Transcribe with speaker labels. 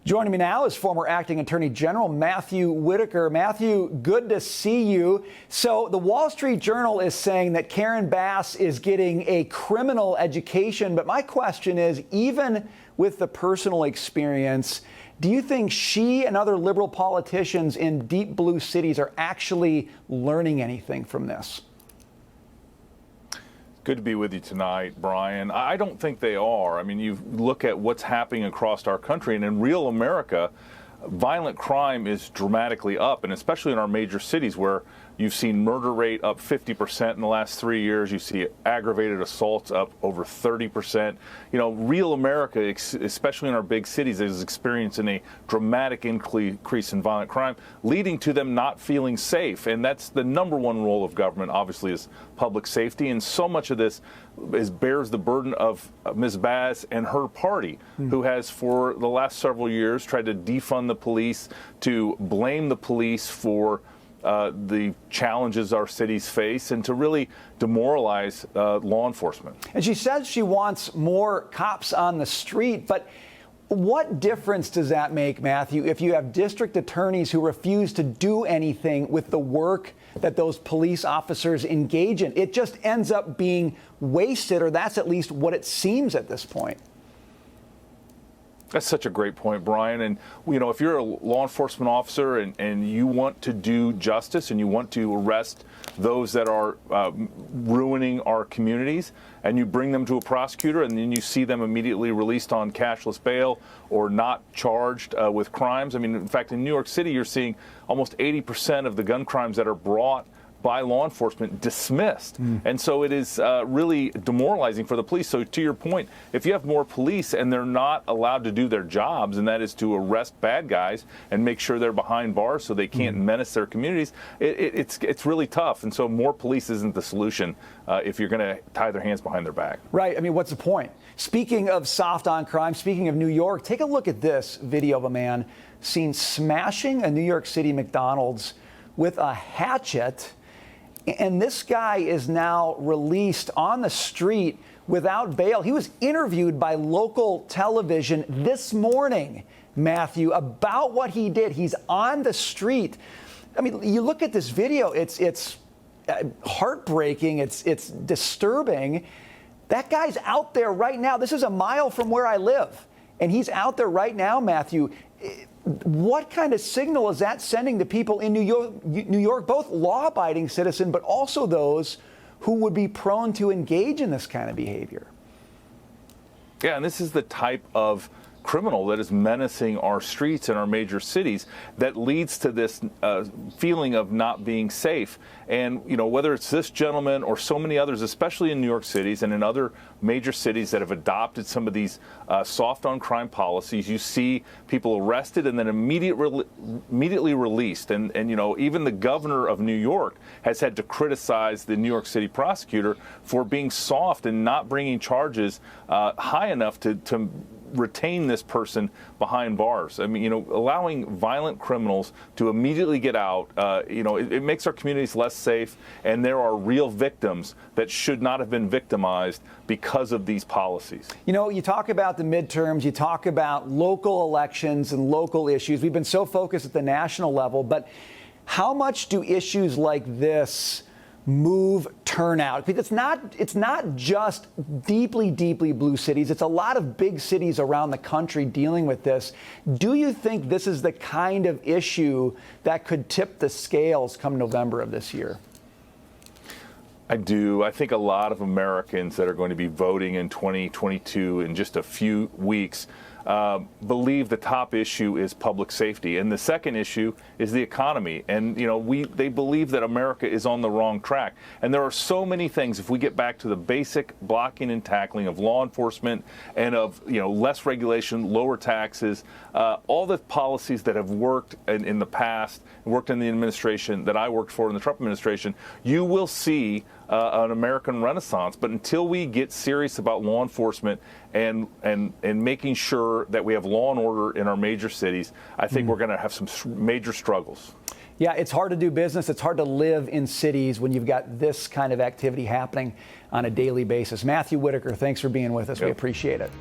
Speaker 1: Joining me now is former acting Attorney General Matthew Whitaker. Matthew, good to see you. So the Wall Street Journal is saying that Karen Bass is getting a criminal education. But my question is, even with the personal experience, do you think she and other liberal politicians in deep blue cities are actually learning anything from this?
Speaker 2: Good to be with you tonight, Brian. I don't think they are. I mean, you look at what's happening across our country, and in real America, violent crime is dramatically up, and especially in our major cities where you've seen murder rate up 50% in the last 3 years. You see aggravated assaults up over 30%. You know, real America, especially in our big cities, is experiencing a dramatic increase in violent crime, leading to them not feeling safe. And that's the number one role of government, obviously, is public safety. And so much of this bears the burden of Ms. Bass and her party, who has for the last several years tried to defund the police, to blame the police for the challenges our cities face, and to really demoralize law enforcement.
Speaker 1: And she says she wants more cops on the street, but what difference does that make, Matthew, if you have district attorneys who refuse to do anything with the work that those police officers engage in? It just ends up being wasted, or that's at least what it seems at this point.
Speaker 2: That's such a great point, Brian. And, you know, if you're a law enforcement officer and you want to do justice and you want to arrest those that are ruining our communities, and you bring them to a prosecutor and then you see them immediately released on cashless bail or not charged with crimes. I mean, in fact, in New York City, you're seeing almost 80% of the gun crimes that are brought by law enforcement dismissed. And so it is really demoralizing for the police. So to your point, if you have more police and they're not allowed to do their jobs, and that is to arrest bad guys and make sure they're behind bars so they can't menace their communities, it's really tough. And so more police isn't the solution if you're going to tie their hands behind their back.
Speaker 1: Right. I mean, what's the point? Speaking of soft on crime, speaking of New York, take a look at this video of a man seen smashing a New York City McDonald's with a hatchet. And this guy is now released on the street without bail. He was interviewed by local television this morning, Matthew, about what he did. He's on the street. I mean, you look at this video, it's heartbreaking, it's disturbing. That guy's out there right now. This is a mile from where I live, and he's out there right now, Matthew. What kind of signal is that sending to people in New York, both law-abiding citizens, but also those who would be prone to engage in this kind of behavior?
Speaker 2: Yeah, and this is the type of criminal that is menacing our streets in our major cities that leads to this feeling of not being safe. And, you know, whether it's this gentleman or so many others, especially in New York cities and in other major cities that have adopted some of these soft on crime policies, you see people arrested and then immediately released. And, you know, even the governor of New York has had to criticize the New York City prosecutor for being soft and not bringing charges high enough to retain this person behind bars. I mean, you know, allowing violent criminals to immediately get out, you know, it makes our communities less safe, and there are real victims that should not have been victimized because of these policies.
Speaker 1: You know, you talk about the midterms, you talk about local elections and local issues. We've been so focused at the national level, but how much do issues like this move turnout? Because it's not just deeply blue cities. It's a lot of big cities around the country dealing with this. Do you think this is the kind of issue that could tip the scales come November of this year?
Speaker 2: I do. I think a lot of Americans that are going to be voting in 2022 in just a few weeks believe the top issue is public safety, and the second issue is the economy. And, you know, they believe that America is on the wrong track. And there are so many things, if we get back to the basic blocking and tackling of law enforcement and of, you know, less regulation, lower taxes, all the policies that have worked in the past, worked in the administration that I worked for in the Trump administration, you will see an American renaissance. But until we get serious about law enforcement and making sure that we have law and order in our major cities, I think we're going to have some major struggles.
Speaker 1: Yeah, it's hard to do business. It's hard to live in cities when you've got this kind of activity happening on a daily basis. Matthew Whitaker, thanks for being with us. We appreciate it.